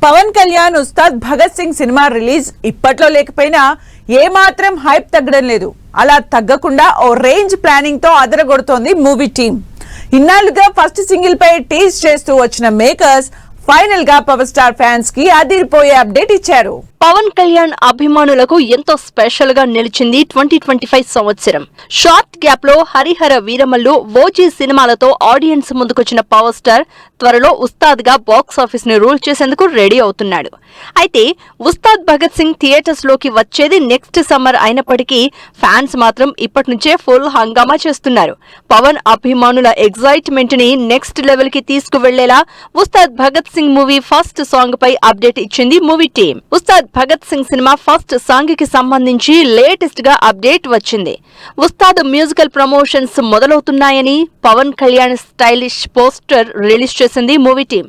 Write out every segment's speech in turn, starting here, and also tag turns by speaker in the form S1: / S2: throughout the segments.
S1: Pawan Kalyan Ustaad Bhagat Singh cinema release ఇప్పట్లో లేకపోయినా ఏమాత్రం హైప్ తగ్గడం లేదు. అలా తగ్గకుండా ఓ రేంజ్ ప్లానింగ్ తో అదరగొడుతోంది మూవీ టీం. ఇన్నాళ్లుగా ఫస్ట్ సింగిల్ పై టీజ్ చేస్తూ వచ్చిన మేకర్స్ ఫైనల్ గా పవర్ స్టార్ ఫ్యాన్స్ కి అదిరిపోయే అప్డేట్ ఇచ్చారు.
S2: పవన్ కళ్యాణ్ అభిమానులకు ఎంతో స్పెషల్ గా నిలిచింది 2025 సంవత్సరం. షార్ట్ గ్యాప్ లో హరిహర వీరమల్లు, ఓజీ సినిమాలతో ఆడియన్స్ ముందుకొచ్చిన పవర్ స్టార్ త్వరలో ఉస్తాద్ గా బాక్స్ ఆఫీస్ ని రూల్ చేసేందుకు రెడీ అవుతున్నాడు. అయితే ఉస్తాద్ భగత్ సింగ్ థియేటర్స్ లోకి వచ్చేది నెక్స్ట్ సమ్మర్ అయినప్పటికీ ఫ్యాన్స్ మాత్రం ఇప్పటి నుంచే ఫుల్ హంగామా చేస్తున్నారు. పవన్ అభిమానుల ఎగ్జైట్మెంట్ ని నెక్స్ట్ లెవెల్ కి తీసుకువెళ్లేలా Ustaad Bhagat Singh movie first song పై అప్డేట్ ఇచ్చింది మూవీ టీం. ఉస్తాద్ భగత్ సింగ్ సినిమా ఫస్ట్ సాంగ్ కి సంబంధించి లేటెస్ట్ గా అప్డేట్ వచ్చింది. ఉస్తాద్ మ్యూజికల్ ప్రమోషన్స్ మొదలవుతున్నాయని Pawan Kalyan stylish poster release చేసింది మూవీ టీం.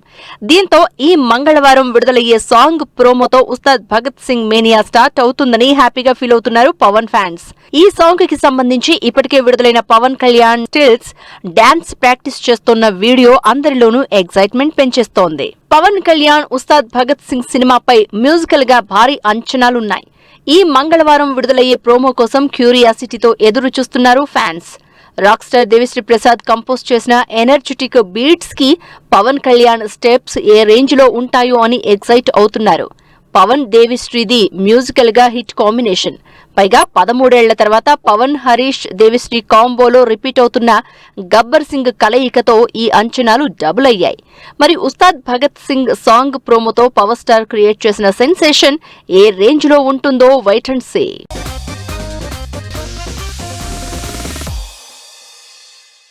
S2: దీంతో ఈ మంగళవారం విడుదలయ్యే సాంగ్ ప్రోమోతో ఉస్తాద్ భగత్ సింగ్ మేనియా స్టార్ట్ అవుతుందని హ్యాపీగా ఫీల్ అవుతున్నారు పవన్ ఫ్యాన్స్. ఈ సాంగ్ కి సంబంధించి ఇప్పటికే విడుదలైన Pawan Kalyan stills dance practice చేస్తున్న వీడియో అందరిలోనూ ఎగ్జైట్మెంట్ పెంచేస్తోంది. పవన్ కళ్యాణ్ ఉస్తాద్ భగత్ సింగ్ సినిమాపై మ్యూజికల్ గా భారీ అంచనాలున్నాయి. ఈ మంగళవారం విడుదలయ్యే ప్రోమో కోసం క్యూరియాసిటీతో ఎదురు చూస్తున్నారు fans. Rock star Devi Sri Prasad compose చేసిన ఎనర్జెటిక్ బీట్స్ కి పవన్ కళ్యాణ్ స్టెప్స్ ఏ రేంజ్ లో ఉంటాయో అని ఎక్సైట్ అవుతున్నారు. పవన్ దేవిశ్రీది మ్యూజికల్ గా హిట్ కాంబినేషన్. పైగా 13 ఏళ్ల తర్వాత పవన్ హరీష్ దేవిశ్రీ కాంబోలో రిపీట్ అవుతున్న గబ్బర్ సింగ్ కలయికతో ఈ అంచనాలు డబుల్ అయ్యాయి. మరి ఉస్తాద్ భగత్ సింగ్ సాంగ్ ప్రోమోతో పవర్ స్టార్ క్రియేట్ చేసిన సెన్సేషన్ ఏ రేంజ్ లో ఉంటుందో వెయిట్ అండ్ సీ.